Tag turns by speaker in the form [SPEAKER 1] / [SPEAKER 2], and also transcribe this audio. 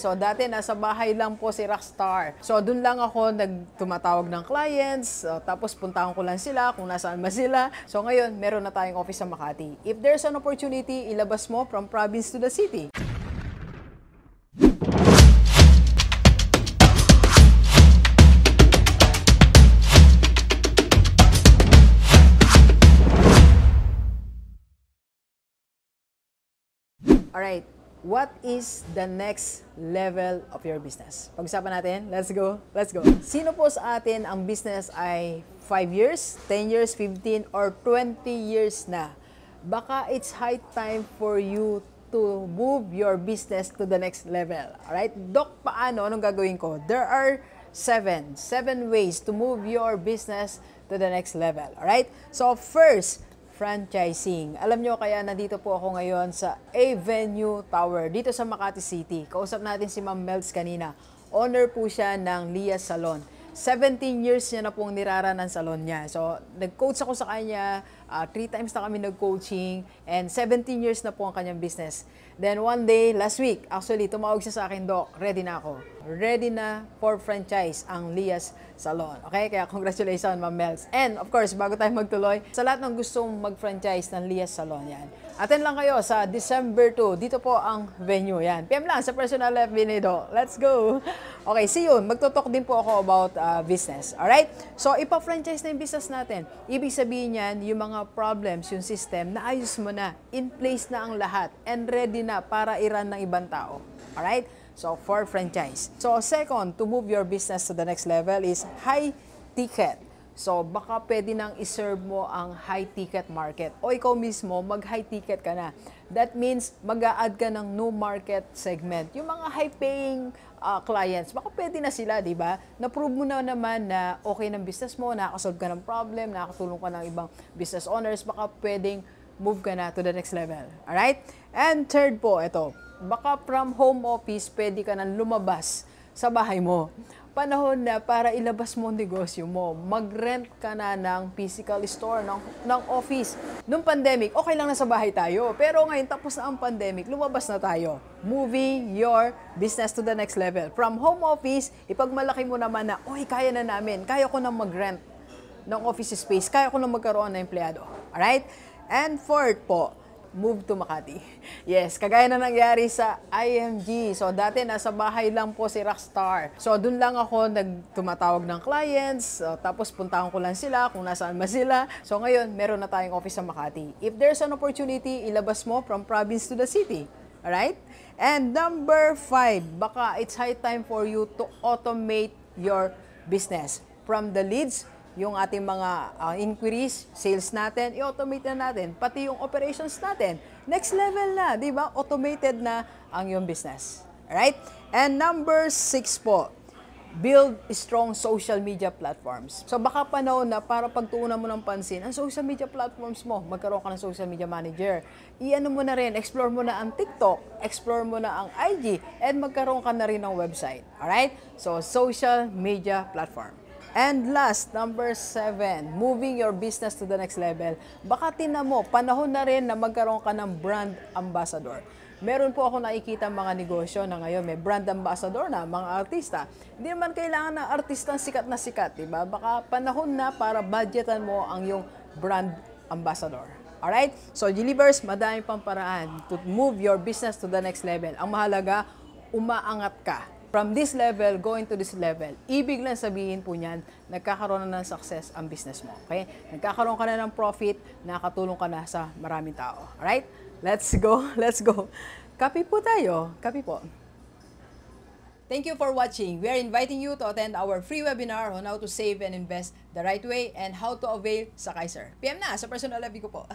[SPEAKER 1] So dati nasa bahay lang po si Rockstar. So dun lang ako tumatawag ng clients, tapos puntahan ko lang sila kung nasaan ba sila. So ngayon, meron na tayong office sa Makati. If there's an opportunity, ilabas mo from province to the city. Alright, what is the next level of your business? Pag-usapan natin, let's go, let's go. Sino po sa atin ang business ay 5 years, 10 years, 15, or 20 years na? Baka it's high time for you to move your business to the next level. Alright, Doc, paano? Anong gagawin ko? There are seven ways to move your business to the next level. Alright, so first, franchising. Alam nyo, kaya nandito po ako ngayon sa Avenue Tower, dito sa Makati City. Kausap natin si Ma'am Melz kanina. Owner po siya ng Lias Salon. 17 years niya na pong niraranan salon niya. So, nag-coach ako sa kanya, 3 times na kami nag-coaching, and 17 years na po ang kanyang business. Then one day, last week, actually, tumawag siya sa akin, Doc, ready na ako. Ready na for franchise ang Lias Salon. Okay? Kaya congratulations, Ma'am Melz. And of course, bago tayo magtuloy, sa lahat ng gustong mag-franchise ng Lias Salon, yan. Attend lang kayo sa December 2. Dito po ang venue, yan. PM lang sa personal FB ni Doc. Let's go! Okay, see you. Magtutok din po ako about business. Alright? So, ipa-franchise na yung business natin. Ibig sabihin yan, yung mga problems, yung system, naayos mo na. In place na ang lahat. And ready na para i-run ng ibang tao. Alright? So, for franchise. So, second, to move your business to the next level is high ticket. So, baka pwede nang iserve mo ang high ticket market. O ikaw mismo, mag-high ticket ka na. That means, mag-a-add ka ng new market segment. Yung mga high-paying clients, baka pwede na sila, di ba? Na-prove mo na naman na okay ng business mo, nakakasolve ka ng problem, nakakatulong ka ng ibang business owners, baka pwedeng move ka na to the next level. Alright? And third po, ito. Baka from home office, pwede ka nang lumabas sa bahay mo. Panahon na para ilabas mo ang negosyo mo. Mag-rent ka na ng physical store, ng office. Nung pandemic, okay lang na sa bahay tayo. Pero ngayon, tapos na ang pandemic, lumabas na tayo. Moving your business to the next level. From home office, ipagmalaki mo naman na, oy, kaya na namin. Kaya ko na mag-rent ng office space. Kaya ko na magkaroon ng empleyado. Alright? And fourth po, move to Makati. Yes, kagaya na nangyari sa IMG. So, dati nasa bahay lang po si Rockstar. So, dun lang ako tumatawag ng clients, tapos puntahan ko lang sila kung nasaan ba sila. So, ngayon, meron na tayong office sa Makati. If there's an opportunity, ilabas mo from province to the city. Alright? And number 5, baka it's high time for you to automate your business. From the leads, yung ating mga inquiries, sales natin, i-automate na natin. Pati yung operations natin. Next level na, di ba? Automated na ang yung business. Alright? And number 6 po, build strong social media platforms. So baka panahon na para pagtuunan mo ng pansin, ang social media platforms mo, magkaroon ka ng social media manager. I-ano mo na rin, explore mo na ang TikTok, explore mo na ang IG, and magkaroon ka na rin ng website. Alright? So social media platform. And last, number 7, moving your business to the next level. Baka tinan mo, panahon na rin na magkaroon ka ng brand ambassador. Meron po ako nakikita mga negosyo na ngayon may brand ambassador na, mga artista. Hindi naman kailangan na artistang sikat na sikat, diba? Baka panahon na para budgetan mo ang yung brand ambassador. Alright? So, Delivers, madami pang paraan to move your business to the next level. Ang mahalaga, umaangat ka. From this level, going to this level, ibig lang sabihin po niyan, nagkakaroon na ng success ang business mo. Okay? Nagkakaroon ka na ng profit, nakakatulong ka na sa maraming tao. Alright? Let's go, let's go. Copy po tayo. Copy po. Thank you for watching. We are inviting you to attend our free webinar on how to save and invest the right way and how to avail sa Kaiser. PM na sa personal FB ko po.